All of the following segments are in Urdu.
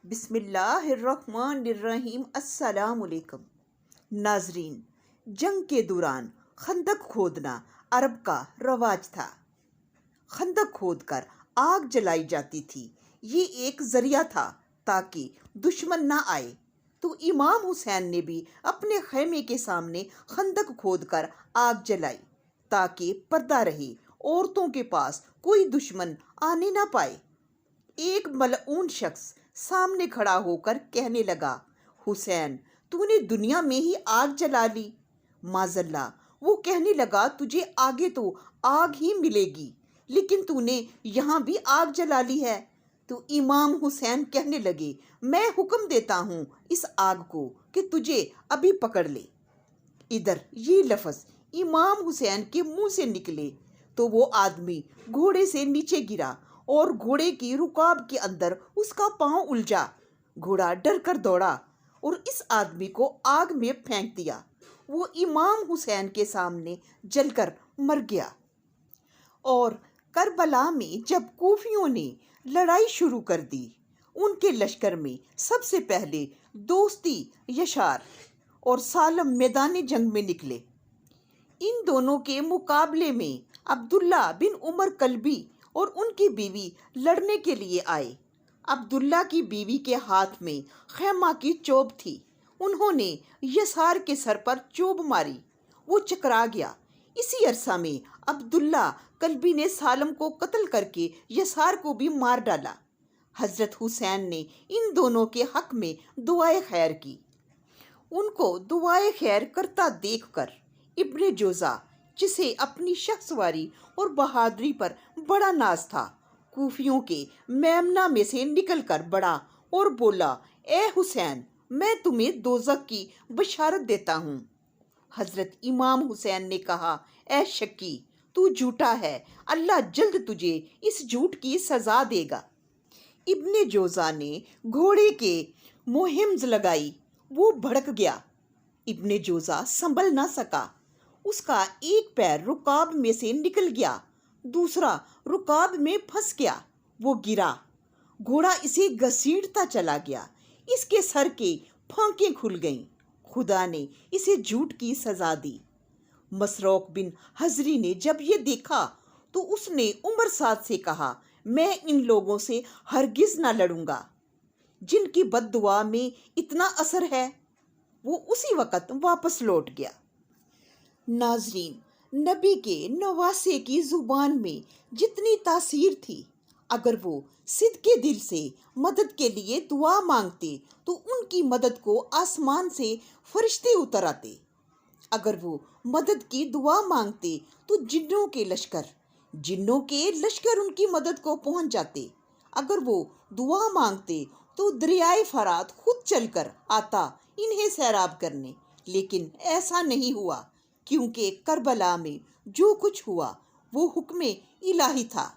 بسم اللہ الرحمن الرحیم۔ السلام علیکم ناظرین، جنگ کے دوران خندق کھودنا عرب کا رواج تھا۔ خندق کھود کر آگ جلائی جاتی تھی۔ یہ ایک ذریعہ تھا تاکہ دشمن نہ آئے، تو امام حسین نے بھی اپنے خیمے کے سامنے خندق کھود کر آگ جلائی تاکہ پردہ رہے، عورتوں کے پاس کوئی دشمن آنے نہ پائے۔ ایک ملعون شخص سامنے کھڑا ہو کر کہنے لگا، حسین، تو نے دنیا میں ہی آگ جلا لی۔ معذاللہ، وہ کہنے لگا، تجھے آگے تو آگ ہی ملے گی، لیکن تو نے یہاں بھی آگ جلا لی ہے۔ تو امام حسین کہنے لگے، میں حکم دیتا ہوں اس آگ کو کہ تجھے ابھی پکڑ لے۔ ادھر یہ لفظ امام حسین کے منہ سے نکلے تو وہ آدمی گھوڑے سے نیچے گرا اور گھوڑے کی رکاب کے اندر اس کا پاؤں الجھا۔ گھوڑا ڈر کر دوڑا اور اس آدمی کو آگ میں پھینک دیا۔ وہ امام حسین کے سامنے جل کر مر گیا۔ اور کربلا میں جب کوفیوں نے لڑائی شروع کر دی، ان کے لشکر میں سب سے پہلے دوستی یشار اور سالم میدان جنگ میں نکلے۔ ان دونوں کے مقابلے میں عبداللہ بن عمر کلبی اور ان کی بیوی لڑنے کے لیے آئے۔ عبداللہ کی بیوی کے ہاتھ میں خیمہ کی چوب تھی۔ انہوں نے یسار کے سر پر چوب ماری، وہ چکرا گیا۔ اسی عرصہ میں عبداللہ کلبی نے سالم کو قتل کر کے یسار کو بھی مار ڈالا۔ حضرت حسین نے ان دونوں کے حق میں دعائے خیر کی۔ ان کو دعائے خیر کرتا دیکھ کر ابن جوزا، جسے اپنی شخصواری اور بہادری پر بڑا ناز تھا، کوفیوں کے میمنہ میں سے نکل کر بڑھا اور بولا، اے حسین، میں تمہیں دوزخ کی بشارت دیتا ہوں۔ حضرت امام حسین نے کہا، اے شکی، تو جھوٹا ہے، اللہ جلد تجھے اس جھوٹ کی سزا دے گا۔ ابن جوزا نے گھوڑے کے مہمز لگائی، وہ بھڑک گیا۔ ابن جوزا سنبھل نہ سکا، اس کا ایک پیر رکاب میں سے نکل گیا، دوسرا رکاب میں پھنس گیا، وہ گرا۔ گھوڑا اسے گھسیٹتا چلا گیا، اس کے سر کے پھانکیں کھل گئیں۔ خدا نے اسے جھوٹ کی سزا دی۔ مسروق بن حضری نے جب یہ دیکھا تو اس نے عمر سعد سے کہا، میں ان لوگوں سے ہرگز نہ لڑوں گا جن کی بد دعا میں اتنا اثر ہے۔ وہ اسی وقت واپس لوٹ گیا۔ ناظرین، نبی کے نواسے کی زبان میں جتنی تاثیر تھی، اگر وہ صدقے دل سے مدد کے لیے دعا مانگتے تو ان کی مدد کو آسمان سے فرشتے اتر آتے۔ اگر وہ مدد کی دعا مانگتے تو جنوں کے لشکر ان کی مدد کو پہنچ جاتے۔ اگر وہ دعا مانگتے تو دریائے فرات خود چل کر آتا انہیں سیراب کرنے، لیکن ایسا نہیں ہوا، کیونکہ کربلا میں جو کچھ ہوا وہ حکم الہی تھا،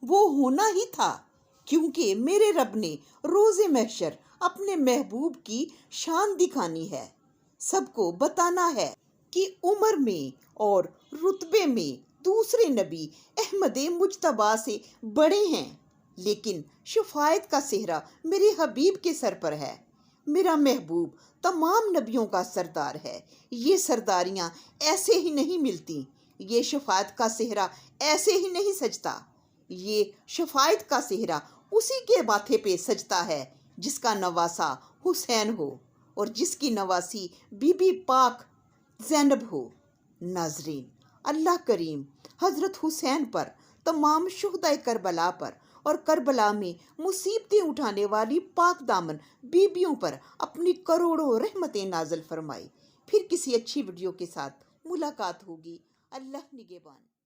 وہ ہونا ہی تھا، کیونکہ میرے رب نے روز محشر اپنے محبوب کی شان دکھانی ہے، سب کو بتانا ہے کہ عمر میں اور رتبے میں دوسرے نبی احمد مجتبیٰ سے بڑے ہیں، لیکن شفاعت کا صحرا میرے حبیب کے سر پر ہے۔ میرا محبوب تمام نبیوں کا سردار ہے۔ یہ سرداریاں ایسے ہی نہیں ملتی، یہ شفاعت کا صحرا ایسے ہی نہیں سجتا۔ یہ شفاعت کا صحرا اسی کے ماتھے پہ سجتا ہے جس کا نواسہ حسین ہو اور جس کی نواسی بی بی پاک زینب ہو۔ ناظرین، اللہ کریم حضرت حسین پر، تمام شہدائے کربلا پر اور کربلا میں مصیبتیں اٹھانے والی پاک دامن بیبیوں پر اپنی کروڑوں رحمتیں نازل فرمائے۔ پھر کسی اچھی ویڈیو کے ساتھ ملاقات ہوگی۔ اللہ نگہبان۔